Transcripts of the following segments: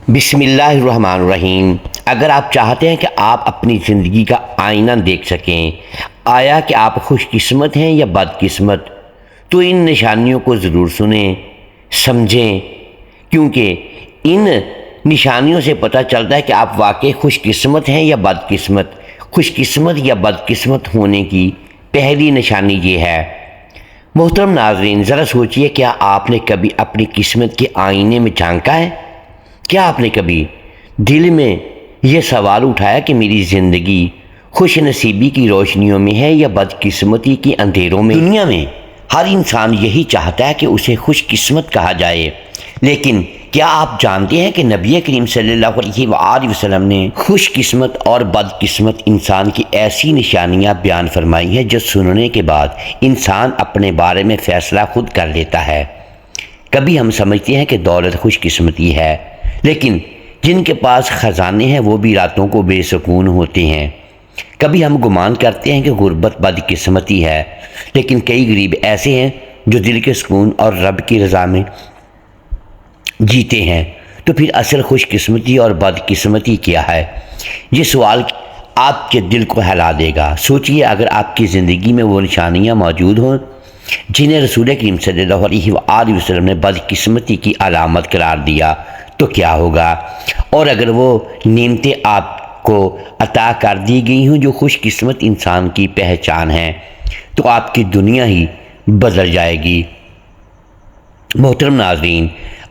بسم اللہ الرحمن الرحیم۔ اگر آپ چاہتے ہیں کہ آپ اپنی زندگی کا آئینہ دیکھ سکیں، آیا کہ آپ خوش قسمت ہیں یا بد قسمت، تو ان نشانیوں کو ضرور سنیں، سمجھیں، کیونکہ ان نشانیوں سے پتہ چلتا ہے کہ آپ واقعی خوش قسمت ہیں یا بد قسمت۔ خوش قسمت یا بد قسمت ہونے کی پہلی نشانی یہ ہے۔ محترم ناظرین، ذرا سوچئے، کیا آپ نے کبھی اپنی قسمت کے آئینے میں جھانکا ہے؟ کیا آپ نے کبھی دل میں یہ سوال اٹھایا کہ میری زندگی خوش نصیبی کی روشنیوں میں ہے یا بدقسمتی کے اندھیروں میں؟ دنیا میں ہر انسان یہی چاہتا ہے کہ اسے خوش قسمت کہا جائے، لیکن کیا آپ جانتے ہیں کہ نبی کریم صلی اللہ علیہ وآلہ وسلم نے خوش قسمت اور بدقسمت انسان کی ایسی نشانیاں بیان فرمائی ہیں جو سننے کے بعد انسان اپنے بارے میں فیصلہ خود کر لیتا ہے۔ کبھی ہم سمجھتے ہیں کہ دولت خوش قسمتی ہے، لیکن جن کے پاس خزانے ہیں وہ بھی راتوں کو بے سکون ہوتے ہیں۔ کبھی ہم گمان کرتے ہیں کہ غربت بدقسمتی ہے، لیکن کئی غریب ایسے ہیں جو دل کے سکون اور رب کی رضا میں جیتے ہیں۔ تو پھر اصل خوش قسمتی اور بدقسمتی کیا ہے؟ یہ سوال آپ کے دل کو ہلا دے گا۔ سوچئے، اگر آپ کی زندگی میں وہ نشانیاں موجود ہوں جنہیں رسول کریم صلی اللہ علیہ وآلہ وسلم نے بدقسمتی کی علامت قرار دیا تو کیا ہوگا؟ اور اگر وہ نعمتیں آپ کو عطا کر دی گئی ہوں جو خوش قسمت انسان کی پہچان ہیں، تو آپ کی دنیا ہی بدل جائے گی۔ محترم ناظرین،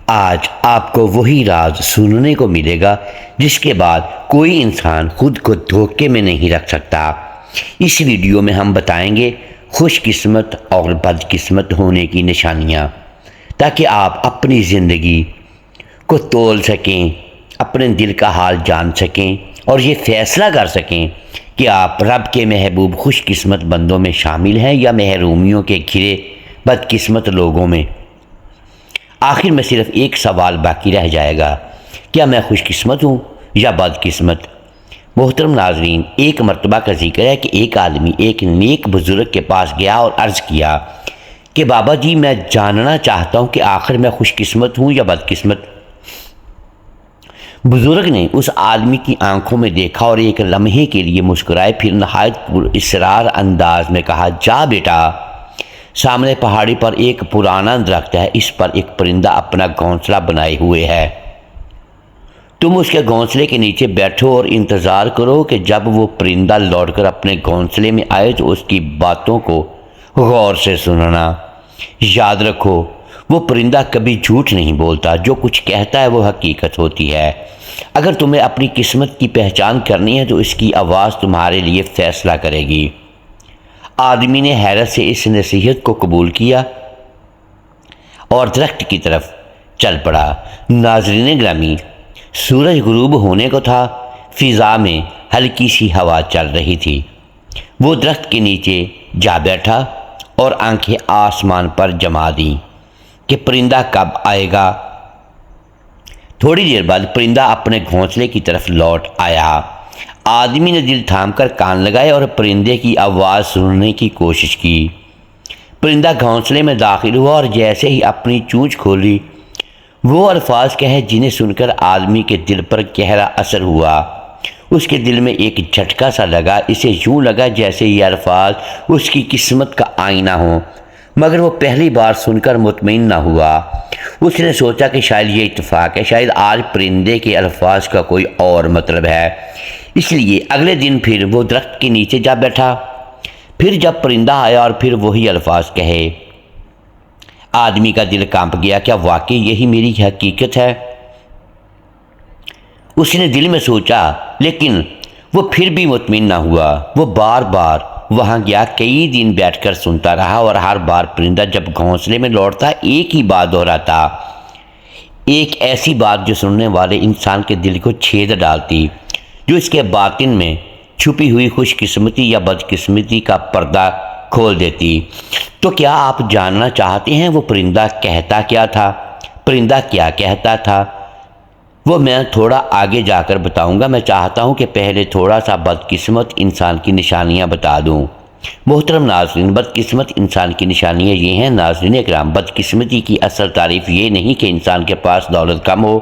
آج آپ کو وہی راز سننے کو ملے گا جس کے بعد کوئی انسان خود کو دھوکے میں نہیں رکھ سکتا۔ اس ویڈیو میں ہم بتائیں گے خوش قسمت اور بدقسمت ہونے کی نشانیاں، تاکہ آپ اپنی زندگی کو تول سکیں، اپنے دل کا حال جان سکیں اور یہ فیصلہ کر سکیں کہ آپ رب کے محبوب خوش قسمت بندوں میں شامل ہیں یا محرومیوں کے گھرے بدقسمت لوگوں میں۔ آخر میں صرف ایک سوال باقی رہ جائے گا، کیا میں خوش قسمت ہوں یا بدقسمت؟ محترم ناظرین، ایک مرتبہ کا ذکر ہے کہ ایک آدمی ایک نیک بزرگ کے پاس گیا اور عرض کیا کہ بابا جی، میں جاننا چاہتا ہوں کہ آخر میں خوش قسمت ہوں یا بدقسمت۔ بزرگ نے اس آدمی کی آنکھوں میں دیکھا اور ایک لمحے کے لیے مسکرائے، پھر نہایت پراسرار انداز میں کہا، جا بیٹا، سامنے پہاڑی پر ایک پرانا درخت ہے، اس پر ایک پرندہ اپنا گھونسلہ بنائے ہوئے ہے۔ تم اس کے گھونسلے کے نیچے بیٹھو اور انتظار کرو کہ جب وہ پرندہ لوٹ کر اپنے گھونسلے میں آئے تو اس کی باتوں کو غور سے سننا۔ یاد رکھو، وہ پرندہ کبھی جھوٹ نہیں بولتا، جو کچھ کہتا ہے وہ حقیقت ہوتی ہے۔ اگر تمہیں اپنی قسمت کی پہچان کرنی ہے تو اس کی آواز تمہارے لیے فیصلہ کرے گی۔ آدمی نے حیرت سے اس نصیحت کو قبول کیا اور درخت کی طرف چل پڑا۔ ناظرین گرامی، سورج غروب ہونے کو تھا، فضا میں ہلکی سی ہوا چل رہی تھی۔ وہ درخت کے نیچے جا بیٹھا اور آنکھیں آسمان پر جما دیں کہ پرندہ کب آئے گا۔ تھوڑی دیر بعد پرندہ اپنے گھونسلے کی طرف لوٹ آیا۔ آدمی نے دل تھام کر کان لگائے اور پرندے کی آواز سننے کی کوشش کی۔ پرندہ گھونسلے میں داخل ہوا اور جیسے ہی اپنی چونچ کھولی، وہ الفاظ کہے جنہیں سن کر آدمی کے دل پر گہرا اثر ہوا۔ اس کے دل میں ایک جھٹکا سا لگا، اسے یوں لگا جیسے یہ الفاظ اس کی قسمت کا آئینہ ہوں، مگر وہ پہلی بار سن کر مطمئن نہ ہوا۔ اس نے سوچا کہ شاید یہ اتفاق ہے، شاید آج پرندے کے الفاظ کا کوئی اور مطلب ہے۔ اس لیے اگلے دن پھر وہ درخت کے نیچے جا بیٹھا۔ پھر جب پرندہ آیا اور پھر وہی الفاظ کہے، آدمی کا دل کانپ گیا، کیا واقعی یہی میری حقیقت ہے؟ اس نے دل میں سوچا، لیکن وہ پھر بھی مطمئن نہ ہوا۔ وہ بار بار وہاں گیا، کئی دن بیٹھ کر سنتا رہا اور ہر بار پرندہ جب گھونسلے میں لوٹتا ایک ہی بات دہراتا، ایک ایسی بات جو سننے والے انسان کے دل کو چھید ڈالتی، جو اس کے باطن میں چھپی ہوئی خوش قسمتی یا بدقسمتی کا پردہ کھول دیتی۔ تو کیا آپ جاننا چاہتے ہیں وہ پرندہ کہتا کیا تھا؟ پرندہ کیا کہتا تھا وہ میں تھوڑا آگے جا کر بتاؤں گا۔ میں چاہتا ہوں کہ پہلے تھوڑا سا بدقسمت انسان کی نشانیاں بتا دوں۔ محترم ناظرین، بدقسمت انسان کی نشانیاں یہ ہیں۔ ناظرین اکرام، بدقسمتی کی اصل تعریف یہ نہیں کہ انسان کے پاس دولت کم ہو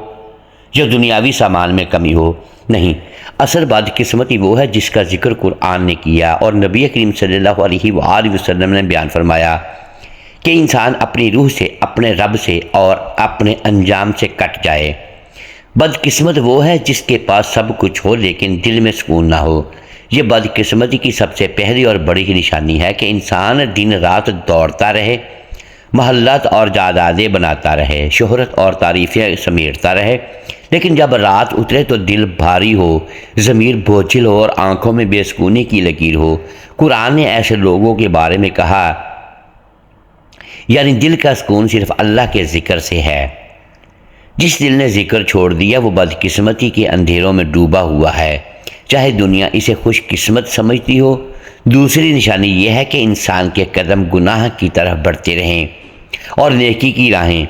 یا دنیاوی سامان میں کمی ہو، نہیں، اصل بدقسمتی وہ ہے جس کا ذکر قرآن نے کیا اور نبی کریم صلی اللہ علیہ وآلہ وسلم نے بیان فرمایا کہ انسان اپنی روح سے، اپنے رب سے اور اپنے انجام سے کٹ جائے۔ بدقسمت وہ ہے جس کے پاس سب کچھ ہو لیکن دل میں سکون نہ ہو۔ یہ بدقسمتی کی سب سے پہلی اور بڑی نشانی ہے کہ انسان دن رات دوڑتا رہے، محلات اور جائیدادیں بناتا رہے، شہرت اور تعریفیں سمیٹتا رہے، لیکن جب رات اترے تو دل بھاری ہو، ضمیر بوجھل ہو اور آنکھوں میں بے سکونی کی لکیر ہو۔ قرآن نے ایسے لوگوں کے بارے میں کہا، یعنی دل کا سکون صرف اللہ کے ذکر سے ہے۔ جس دل نے ذکر چھوڑ دیا وہ بدقسمتی کے اندھیروں میں ڈوبا ہوا ہے، چاہے دنیا اسے خوش قسمت سمجھتی ہو۔ دوسری نشانی یہ ہے کہ انسان کے قدم گناہ کی طرف بڑھتے رہیں اور نیکی کی راہیں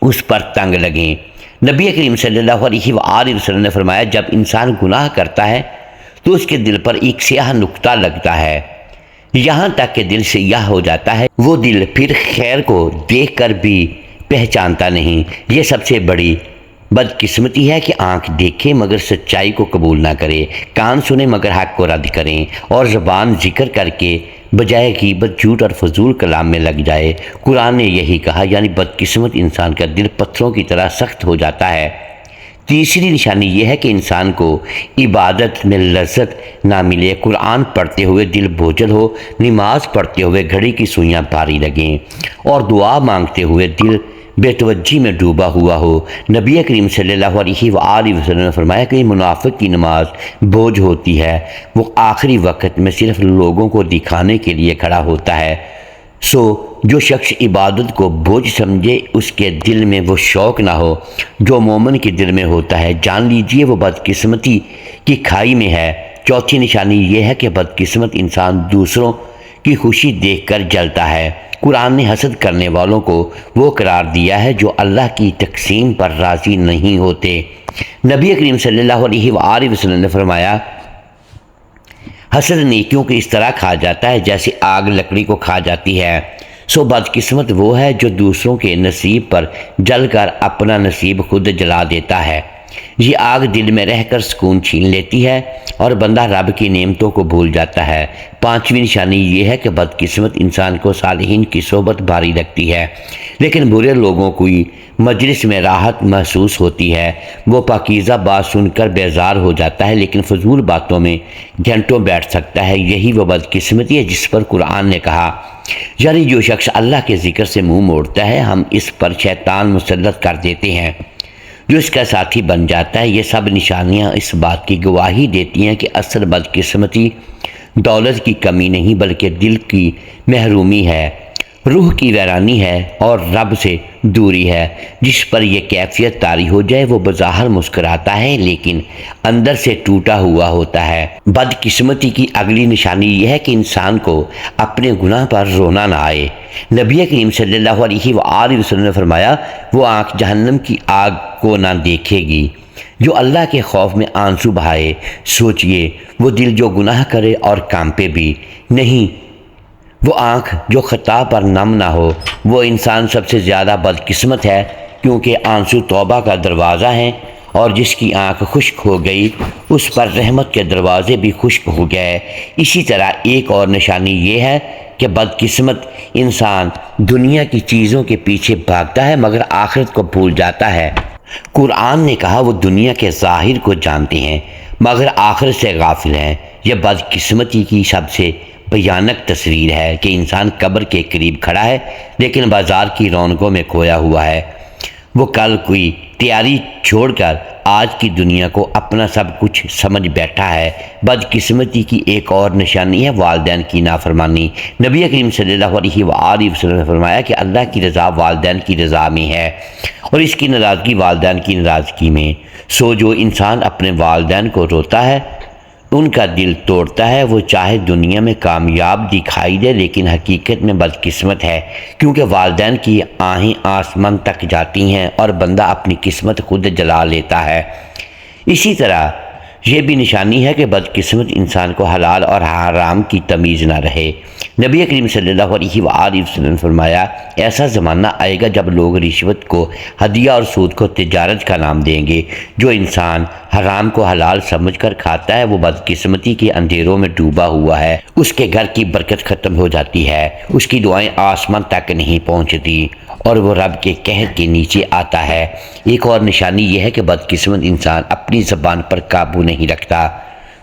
اس پر تنگ لگیں۔ نبی کریم صلی اللہ علیہ وآلہ وسلم نے فرمایا، جب انسان گناہ کرتا ہے تو اس کے دل پر ایک سیاہ نقطہ لگتا ہے، یہاں تک کہ دل سیاہ ہو جاتا ہے۔ وہ دل پھر خیر کو دیکھ کر بھی پہچانتا نہیں۔ یہ سب سے بڑی بدقسمتی ہے کہ آنکھ دیکھے مگر سچائی کو قبول نہ کرے، کان سنے مگر حق کو رد کریں، اور زبان ذکر کر کے بجائے غیبت، جھوٹ اور فضول کلام میں لگ جائے۔ قرآن نے یہی کہا، یعنی بدقسمت انسان کا دل پتھروں کی طرح سخت ہو جاتا ہے۔ تیسری نشانی یہ ہے کہ انسان کو عبادت میں لذت نہ ملے، قرآن پڑھتے ہوئے دل بوجھل ہو، نماز پڑھتے ہوئے گھڑی کی سوئیاں بھاری لگیں اور دعا مانگتے ہوئے دل بے توجہی میں ڈوبا ہوا ہو۔ نبی کریم صلی اللہ علیہ وآلہ وسلم نے فرمایا کہ منافق کی نماز بوجھ ہوتی ہے، وہ آخری وقت میں صرف لوگوں کو دکھانے کے لیے کھڑا ہوتا ہے۔ سو جو شخص عبادت کو بوجھ سمجھے، اس کے دل میں وہ شوق نہ ہو جو مومن کے دل میں ہوتا ہے، جان لیجئے وہ بدقسمتی کی کھائی میں ہے۔ چوتھی نشانی یہ ہے کہ بدقسمت انسان دوسروں کی خوشی دیکھ کر جلتا ہے۔ قرآن نے حسد کرنے والوں کو وہ قرار دیا ہے جو اللہ کی تقسیم پر راضی نہیں ہوتے۔ نبی کریم صلی اللہ علیہ وآلہ وسلم نے فرمایا، حسد نیکیوں کو اس طرح کھا جاتا ہے جیسے آگ لکڑی کو کھا جاتی ہے۔ سو بدقسمت وہ ہے جو دوسروں کے نصیب پر جل کر اپنا نصیب خود جلا دیتا ہے۔ یہ آگ دل میں رہ کر سکون چھین لیتی ہے اور بندہ رب کی نعمتوں کو بھول جاتا ہے۔ پانچویں نشانی یہ ہے کہ بدقسمت انسان کو صالحین کی صحبت بھاری لگتی ہے، لیکن برے لوگوں کی مجلس میں راحت محسوس ہوتی ہے۔ وہ پاکیزہ بات سن کر بیزار ہو جاتا ہے لیکن فضول باتوں میں گھنٹوں بیٹھ سکتا ہے۔ یہی وہ بدقسمتی ہے جس پر قرآن نے کہا، یعنی جو شخص اللہ کے ذکر سے منہ موڑتا ہے ہم اس پر شیطان مسلط کر دیتے ہیں جو اس کا ساتھی بن جاتا ہے۔ یہ سب نشانیاں اس بات کی گواہی دیتی ہیں کہ اصل بدقسمتی دولت کی کمی نہیں بلکہ دل کی محرومی ہے، روح کی ویرانی ہے اور رب سے دوری ہے۔ جس پر یہ کیفیت طاری ہو جائے وہ بظاہر مسکراتا ہے لیکن اندر سے ٹوٹا ہوا ہوتا ہے۔ بدقسمتی کی اگلی نشانی یہ ہے کہ انسان کو اپنے گناہ پر رونا نہ آئے۔ نبی کریم صلی اللہ علیہ وآلہ وسلم نے فرمایا، وہ آنکھ جہنم کی آگ کو نہ دیکھے گی جو اللہ کے خوف میں آنسو بہائے۔ سوچئے، وہ دل جو گناہ کرے اور کانپے بھی نہیں، وہ آنکھ جو خطا پر نم نہ ہو، وہ انسان سب سے زیادہ بدقسمت ہے، کیونکہ آنسو توبہ کا دروازہ ہیں اور جس کی آنکھ خشک ہو گئی اس پر رحمت کے دروازے بھی خشک ہو گئے۔ اسی طرح ایک اور نشانی یہ ہے کہ بدقسمت انسان دنیا کی چیزوں کے پیچھے بھاگتا ہے مگر آخرت کو بھول جاتا ہے۔ قرآن نے کہا، وہ دنیا کے ظاہر کو جانتے ہیں مگر آخرت سے غافل ہیں۔ یہ بدقسمتی کی سب سے بھیانک تصویر ہے کہ انسان قبر کے قریب کھڑا ہے لیکن بازار کی رونقوں میں کھویا ہوا ہے۔ وہ کل کوئی تیاری چھوڑ کر آج کی دنیا کو اپنا سب کچھ سمجھ بیٹھا ہے۔ بدقسمتی کی ایک اور نشانی ہے والدین کی نافرمانی۔ نبی کریم صلی اللہ علیہ وآلہ وسلم نے فرمایا کہ اللہ کی رضا والدین کی رضا میں ہے اور اس کی ناراضگی والدین کی ناراضگی میں۔ سو جو انسان اپنے والدین کو روتا ہے، ان کا دل توڑتا ہے، وہ چاہے دنیا میں کامیاب دکھائی دے لیکن حقیقت میں بدقسمت ہے، کیونکہ والدین کی آہیں آسمان تک جاتی ہیں اور بندہ اپنی قسمت خود جلا لیتا ہے۔ اسی طرح یہ بھی نشانی ہے کہ بدقسمت انسان کو حلال اور حرام کی تمیز نہ رہے۔ نبی کریم صلی اللہ علیہ وآلہ وسلم نے فرمایا، ایسا زمانہ آئے گا جب لوگ رشوت کو ہدیہ اور سود کو تجارت کا نام دیں گے۔ جو انسان حرام کو حلال سمجھ کر کھاتا ہے وہ بدقسمتی کے اندھیروں میں ڈوبا ہوا ہے، اس کے گھر کی برکت ختم ہو جاتی ہے، اس کی دعائیں آسمان تک نہیں پہنچتی اور وہ رب کے قہر کے نیچے آتا ہے۔ ایک اور نشانی یہ ہے کہ بدقسمت انسان اپنی زبان پر قابو نہیں رکھتا،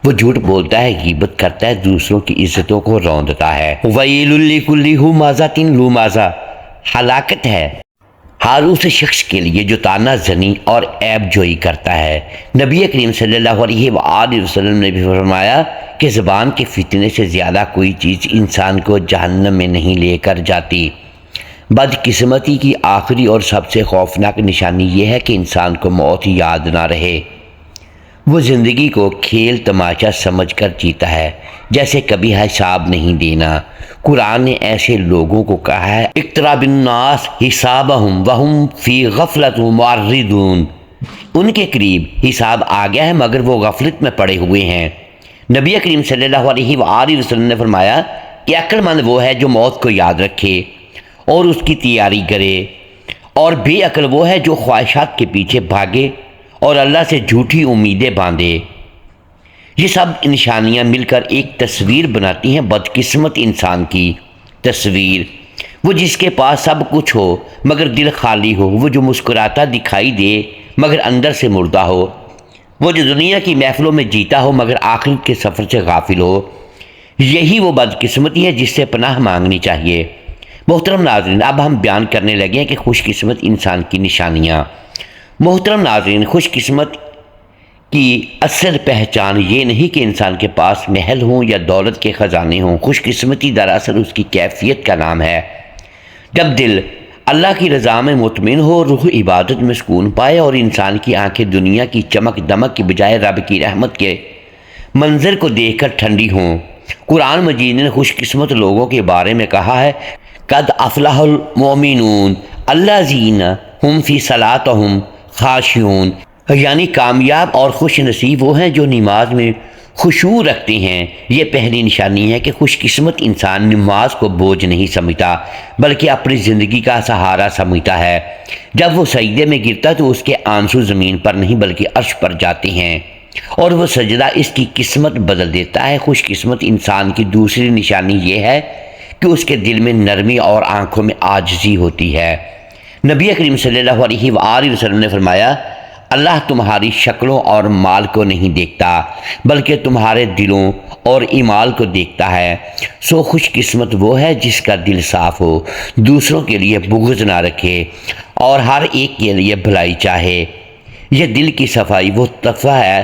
وہ جھوٹ بولتا ہے، غیبت کرتا ہے، دوسروں کی عزتوں کو روندتا ہے۔ وَيْلٌ لِكُلِّ ہُمَزَةٍ لُمَزَةٍ، ہلاکت ہے ہر اس شخص کے لیے جو طعنہ زنی اور عیب جوئی کرتا ہے۔ نبی کریم صلی اللہ علیہ وآلہ وسلم نے بھی فرمایا کہ زبان کے فتنے سے زیادہ کوئی چیز انسان کو جہنم میں نہیں لے کر جاتی۔ بدقسمتی کی آخری اور سب سے خوفناک نشانی یہ ہے کہ انسان کو موت یاد نہ رہے۔ وہ زندگی کو کھیل تماشا سمجھ کر جیتا ہے، جیسے کبھی حساب نہیں دینا۔ قرآن نے ایسے لوگوں کو کہا ہے، اقترب الناس حسابہم وہم فی غفلۃ معرضون، ان کے قریب حساب آ گیا ہے مگر وہ غفلت میں پڑے ہوئے ہیں۔ نبی کریم صلی اللہ علیہ وآلہ وسلم نے فرمایا کہ عقل مند وہ ہے جو موت کو یاد رکھے اور اس کی تیاری کرے، اور بے عقل وہ ہے جو خواہشات کے پیچھے بھاگے اور اللہ سے جھوٹی امیدیں باندھے۔ یہ سب نشانیاں مل کر ایک تصویر بناتی ہیں بدقسمت انسان کی تصویر۔ وہ جس کے پاس سب کچھ ہو مگر دل خالی ہو، وہ جو مسکراتا دکھائی دے مگر اندر سے مردہ ہو، وہ جو دنیا کی محفلوں میں جیتا ہو مگر آخرت کے سفر سے غافل ہو۔ یہی وہ بدقسمتی ہے جس سے پناہ مانگنی چاہیے۔ محترم ناظرین، اب ہم بیان کرنے لگے ہیں کہ خوش قسمت انسان کی نشانیاں۔ محترم ناظرین، خوش قسمت کی اصل پہچان یہ نہیں کہ انسان کے پاس محل ہوں یا دولت کے خزانے ہوں۔ خوش قسمتی دراصل اس کی کیفیت کا نام ہے۔ جب دل اللہ کی رضا میں مطمئن ہو، روح عبادت میں سکون پائے اور انسان کی آنکھیں دنیا کی چمک دمک کی بجائے رب کی رحمت کے منظر کو دیکھ کر ٹھنڈی ہوں۔ قرآن مجید نے خوش قسمت لوگوں کے بارے میں کہا ہے، قد افلح المؤمنون الذین هم فی صلاتہم خاشعون، یعنی کامیاب اور خوش نصیب وہ ہیں جو نماز میں خشوع رکھتے ہیں۔ یہ پہلی نشانی ہے کہ خوش قسمت انسان نماز کو بوجھ نہیں سمجھتا بلکہ اپنی زندگی کا سہارا سمجھتا ہے۔ جب وہ سجدے میں گرتا تو اس کے آنسو زمین پر نہیں بلکہ عرش پر جاتے ہیں اور وہ سجدہ اس کی قسمت بدل دیتا ہے۔ خوش قسمت انسان کی دوسری نشانی یہ ہے کہ اس کے دل میں نرمی اور آنکھوں میں عاجزی ہوتی ہے۔ نبی کریم صلی اللہ علیہ وآلہ وسلم نے فرمایا، اللہ تمہاری شکلوں اور مال کو نہیں دیکھتا بلکہ تمہارے دلوں اور اعمال کو دیکھتا ہے۔ سو خوش قسمت وہ ہے جس کا دل صاف ہو، دوسروں کے لیے بغض نہ رکھے اور ہر ایک کے لیے بھلائی چاہے۔ یہ دل کی صفائی وہ تحفہ ہے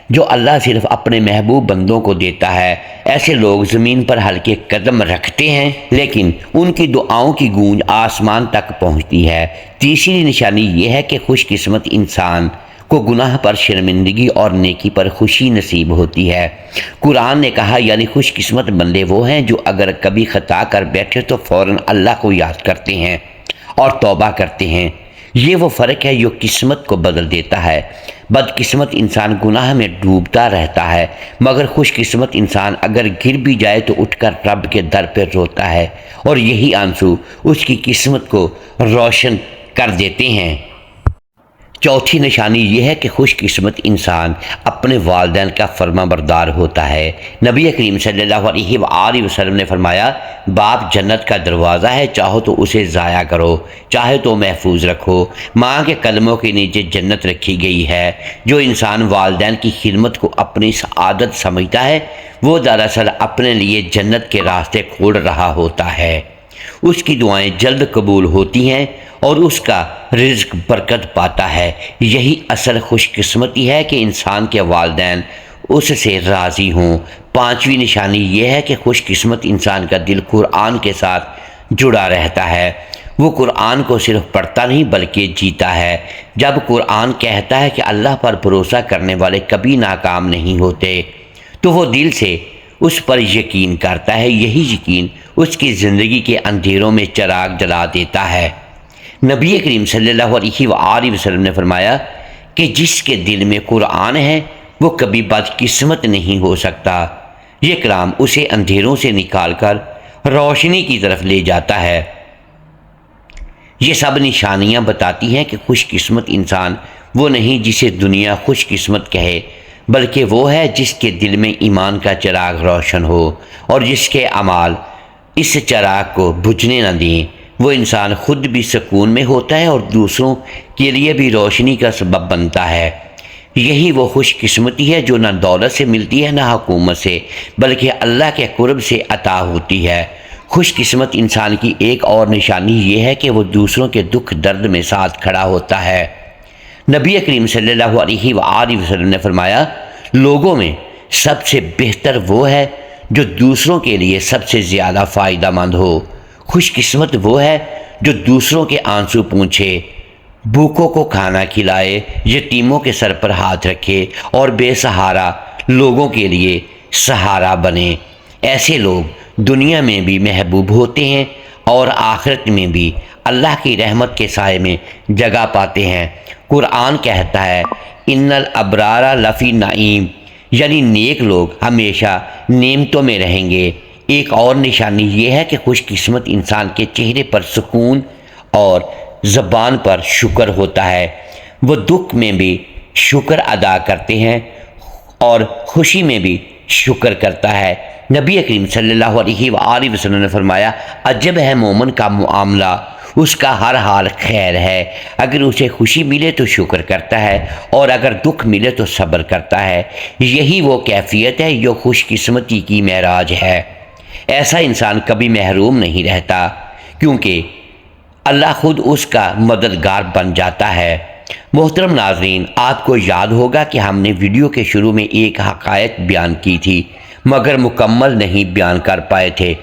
جو اللہ صرف اپنے محبوب بندوں کو دیتا ہے۔ ایسے لوگ زمین پر ہلکے قدم رکھتے ہیں لیکن ان کی دعاؤں کی گونج آسمان تک پہنچتی ہے۔ تیسری نشانی یہ ہے کہ خوش قسمت انسان کو گناہ پر شرمندگی اور نیکی پر خوشی نصیب ہوتی ہے۔ قرآن نے کہا، یعنی خوش قسمت بندے وہ ہیں جو اگر کبھی خطا کر بیٹھے تو فوراً اللہ کو یاد کرتے ہیں اور توبہ کرتے ہیں۔ یہ وہ فرق ہے جو قسمت کو بدل دیتا ہے۔ بدقسمت انسان گناہ میں ڈوبتا رہتا ہے مگر خوش قسمت انسان اگر گر بھی جائے تو اٹھ کر رب کے در پہ روتا ہے اور یہی آنسو اس کی قسمت کو روشن کر دیتے ہیں۔ چوتھی نشانی یہ ہے کہ خوش قسمت انسان اپنے والدین کا فرما بردار ہوتا ہے۔ نبی کریم صلی اللہ علیہ وآلہ وسلم نے فرمایا، باپ جنت کا دروازہ ہے، چاہو تو اسے ضائع کرو، چاہے تو محفوظ رکھو۔ ماں کے قدموں کے نیچے جنت رکھی گئی ہے۔ جو انسان والدین کی خدمت کو اپنی سعادت سمجھتا ہے وہ دراصل اپنے لیے جنت کے راستے کھول رہا ہوتا ہے۔ اس کی دعائیں جلد قبول ہوتی ہیں اور اس کا رزق برکت پاتا ہے۔ یہی اصل خوش قسمتی ہے کہ انسان کے والدین اس سے راضی ہوں۔ پانچویں نشانی یہ ہے کہ خوش قسمت انسان کا دل قرآن کے ساتھ جڑا رہتا ہے۔ وہ قرآن کو صرف پڑھتا نہیں بلکہ جیتا ہے۔ جب قرآن کہتا ہے کہ اللہ پر بھروسہ کرنے والے کبھی ناکام نہیں ہوتے تو وہ دل سے اس پر یقین کرتا ہے۔ یہی یقین اس کی زندگی کے اندھیروں میں چراغ جلا دیتا ہے۔ نبی کریم صلی اللہ علیہ وآلہ وسلم نے فرمایا کہ جس کے دل میں قرآن ہے وہ کبھی بدقسمت نہیں ہو سکتا۔ یہ کلام اسے اندھیروں سے نکال کر روشنی کی طرف لے جاتا ہے۔ یہ سب نشانیاں بتاتی ہیں کہ خوش قسمت انسان وہ نہیں جسے دنیا خوش قسمت کہے، بلکہ وہ ہے جس کے دل میں ایمان کا چراغ روشن ہو اور جس کے اعمال اس چراغ کو بجھنے نہ دیں۔ وہ انسان خود بھی سکون میں ہوتا ہے اور دوسروں کے لیے بھی روشنی کا سبب بنتا ہے۔ یہی وہ خوش قسمتی ہے جو نہ دولت سے ملتی ہے نہ حکومت سے، بلکہ اللہ کے قرب سے عطا ہوتی ہے۔ خوش قسمت انسان کی ایک اور نشانی یہ ہے کہ وہ دوسروں کے دکھ درد میں ساتھ کھڑا ہوتا ہے۔ نبی کریم صلی اللہ علیہ وآلہ وسلم نے فرمایا، لوگوں میں سب سے بہتر وہ ہے جو دوسروں کے لیے سب سے زیادہ فائدہ مند ہو۔ خوش قسمت وہ ہے جو دوسروں کے آنسو پونچھے، بھوکوں کو کھانا کھلائے، یتیموں کے سر پر ہاتھ رکھے اور بے سہارا لوگوں کے لیے سہارا بنے۔ ایسے لوگ دنیا میں بھی محبوب ہوتے ہیں اور آخرت میں بھی اللہ کی رحمت کے سائے میں جگہ پاتے ہیں۔ قرآن کہتا ہے، ان الابرار لفی نعیم، یعنی نیک لوگ ہمیشہ نعمتوں میں رہیں گے۔ ایک اور نشانی یہ ہے کہ خوش قسمت انسان کے چہرے پر سکون اور زبان پر شکر ہوتا ہے۔ وہ دکھ میں بھی شکر ادا کرتے ہیں اور خوشی میں بھی شکر کرتا ہے۔ نبی کریم صلی اللہ علیہ وآلہ وسلم نے فرمایا، عجب ہے مومن کا معاملہ، اس کا ہر حال خیر ہے۔ اگر اسے خوشی ملے تو شکر کرتا ہے اور اگر دکھ ملے تو صبر کرتا ہے۔ یہی وہ کیفیت ہے جو خوش قسمتی کی معراج ہے۔ ایسا انسان کبھی محروم نہیں رہتا، کیونکہ اللہ خود اس کا مددگار بن جاتا ہے۔ محترم ناظرین، آپ کو یاد ہوگا کہ ہم نے ویڈیو کے شروع میں ایک حقائق بیان کی تھی مگر مکمل نہیں بیان کر پائے تھے۔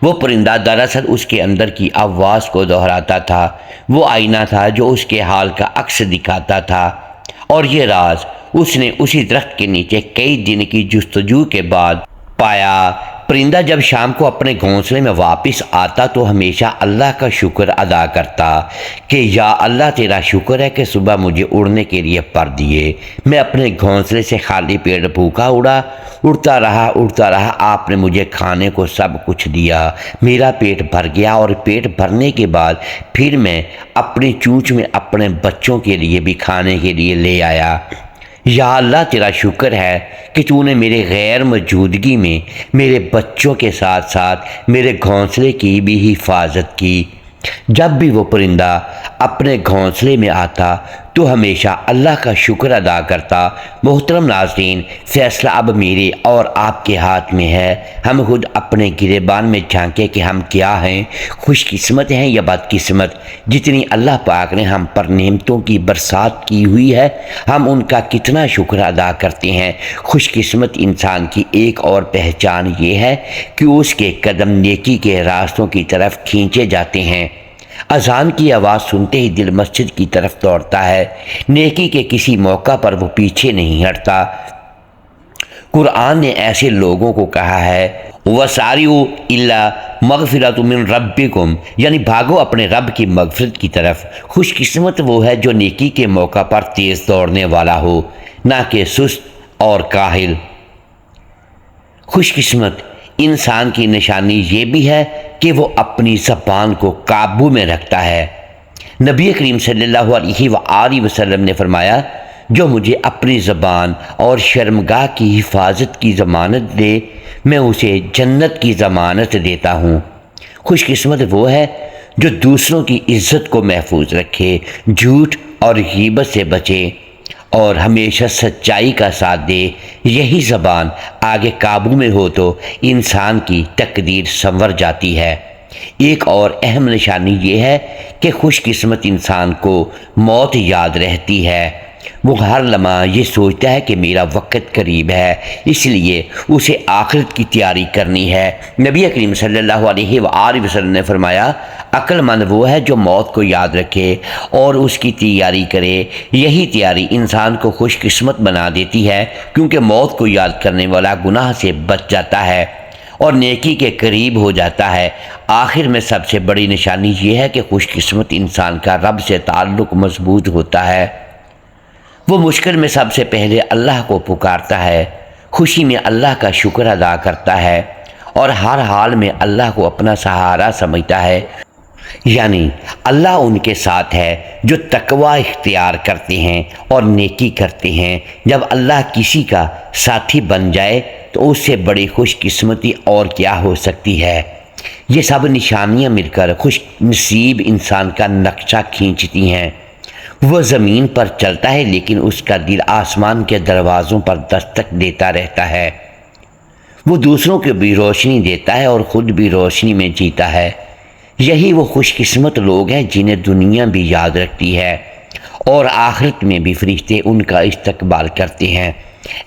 وہ پرندہ دراصل اس کے اندر کی آواز کو دہراتا تھا۔ وہ آئینہ تھا جو اس کے حال کا عکس دکھاتا تھا، اور یہ راز اس نے اسی درخت کے نیچے کئی دن کی جستجو کے بعد پایا۔ پرندہ جب شام کو اپنے گھونسلے میں واپس آتا تو ہمیشہ اللہ کا شکر ادا کرتا کہ یا اللہ تیرا شکر ہے کہ صبح مجھے اڑنے کے لیے پر دیے۔ میں اپنے گھونسلے سے خالی پیٹ بھوکا اڑتا رہا، آپ نے مجھے کھانے کو سب کچھ دیا، میرا پیٹ بھر گیا اور پیٹ بھرنے کے بعد پھر میں اپنی چونچ میں اپنے بچوں کے لیے بھی کھانے کے لیے لے آیا۔ یا اللہ تیرا شکر ہے کہ تو نے میرے غیر موجودگی میں میرے بچوں کے ساتھ ساتھ میرے گھونسلے کی بھی حفاظت کی۔ جب بھی وہ پرندہ اپنے گھونسلے میں آتا تو ہمیشہ اللہ کا شکر ادا کرتا۔ محترم ناظرین، فیصلہ اب میرے اور آپ کے ہاتھ میں ہے۔ ہم خود اپنے گریبان میں جھانکیں کہ ہم کیا ہیں، خوش قسمت ہیں یا بد قسمت۔ جتنی اللہ پاک نے ہم پر نعمتوں کی برسات کی ہوئی ہے، ہم ان کا کتنا شکر ادا کرتے ہیں۔ خوش قسمت انسان کی ایک اور پہچان یہ ہے کہ اس کے قدم نیکی کے راستوں کی طرف کھینچے جاتے ہیں۔ اذان کی آواز سنتے ہی دل مسجد کی طرف دوڑتا ہے، نیکی کے کسی موقع پر وہ پیچھے نہیں ہٹتا۔ قرآن نے ایسے لوگوں کو کہا ہے، وَسَارِعُوا إِلَىٰ مَغْفِرَةٍ مِّن رَبِّكُمْ، یعنی بھاگو اپنے رب کی مغفرت کی طرف۔ خوش قسمت وہ ہے جو نیکی کے موقع پر تیز دوڑنے والا ہو، نہ کہ سست اور کاہل۔ خوش قسمت انسان کی نشانی یہ بھی ہے کہ وہ اپنی زبان کو قابو میں رکھتا ہے۔ نبی کریم صلی اللہ علیہ وآلہ وسلم نے فرمایا، جو مجھے اپنی زبان اور شرمگاہ کی حفاظت کی ضمانت دے، میں اسے جنت کی ضمانت دیتا ہوں۔ خوش قسمت وہ ہے جو دوسروں کی عزت کو محفوظ رکھے، جھوٹ اور غیبت سے بچے اور ہمیشہ سچائی کا ساتھ دے۔ یہی زبان آگے قابو میں ہو تو انسان کی تقدیر سنور جاتی ہے۔ ایک اور اہم نشانی یہ ہے کہ خوش قسمت انسان کو موت یاد رہتی ہے۔ وہ ہر لمحہ یہ سوچتا ہے کہ میرا وقت قریب ہے، اس لیے اسے آخرت کی تیاری کرنی ہے۔ نبی کریم صلی اللہ علیہ وآلہ وسلم نے فرمایا، عقل مند وہ ہے جو موت کو یاد رکھے اور اس کی تیاری کرے۔ یہی تیاری انسان کو خوش قسمت بنا دیتی ہے، کیونکہ موت کو یاد کرنے والا گناہ سے بچ جاتا ہے اور نیکی کے قریب ہو جاتا ہے۔ آخر میں سب سے بڑی نشانی یہ ہے کہ خوش قسمت انسان کا رب سے تعلق مضبوط ہوتا ہے۔ وہ مشکل میں سب سے پہلے اللہ کو پکارتا ہے، خوشی میں اللہ کا شکر ادا کرتا ہے اور ہر حال میں اللہ کو اپنا سہارا سمجھتا ہے۔ یعنی اللہ ان کے ساتھ ہے جو تقوی اختیار کرتے ہیں اور نیکی کرتے ہیں۔ جب اللہ کسی کا ساتھی بن جائے تو اس سے بڑی خوش قسمتی اور کیا ہو سکتی ہے۔ یہ سب نشانیاں مل کر خوش نصیب انسان کا نقشہ کھینچتی ہیں۔ وہ زمین پر چلتا ہے لیکن اس کا دل آسمان کے دروازوں پر دستک دیتا رہتا ہے۔ وہ دوسروں کو بھی روشنی دیتا ہے اور خود بھی روشنی میں جیتا ہے۔ یہی وہ خوش قسمت لوگ ہیں جنہیں دنیا بھی یاد رکھتی ہے اور آخرت میں بھی فرشتے ان کا استقبال کرتے ہیں۔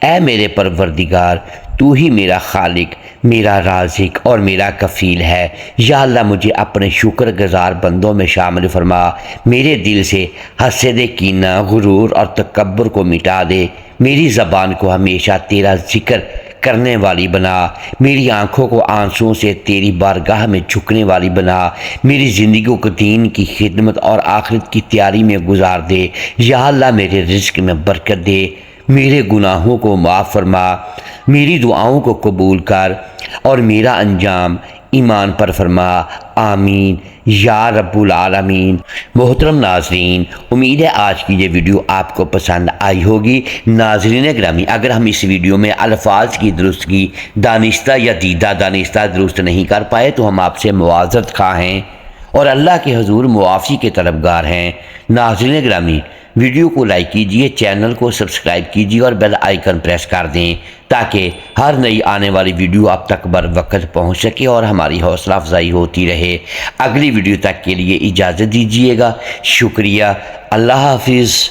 اے میرے پروردگار، تو ہی میرا خالق، میرا رازق اور میرا کفیل ہے۔ یا اللہ مجھے اپنے شکر گزار بندوں میں شامل فرما۔ میرے دل سے حسد، کینہ، غرور اور تکبر کو مٹا دے۔ میری زبان کو ہمیشہ تیرا ذکر کرنے والی بنا۔ میری آنکھوں کو آنسوؤں سے تیری بارگاہ میں جھکنے والی بنا۔ میری زندگی کو دین کی خدمت اور آخرت کی تیاری میں گزار دے۔ یا اللہ میرے رزق میں برکت دے، میرے گناہوں کو معاف فرما، میری دعاؤں کو قبول کر اور میرا انجام ایمان پر فرما۔ آمین یا رب العالمین۔ محترم ناظرین، امید ہے آج کی یہ ویڈیو آپ کو پسند آئی ہوگی۔ ناظرین گرامی، اگر ہم اس ویڈیو میں الفاظ کی درستگی دانستہ یا دیدہ دانستہ درست نہیں کر پائے تو ہم آپ سے معذرت خواہ ہیں اور اللہ کے حضور معافی کے طلبگار ہیں۔ ناظرین گرامی، ویڈیو کو لائک کیجئے، چینل کو سبسکرائب کیجئے اور بیل آئیکن پریس کر دیں تاکہ ہر نئی آنے والی ویڈیو آپ تک بر وقت پہنچ سکے اور ہماری حوصلہ افزائی ہوتی رہے۔ اگلی ویڈیو تک کے لیے اجازت دیجیے گا۔ شکریہ۔ اللہ حافظ۔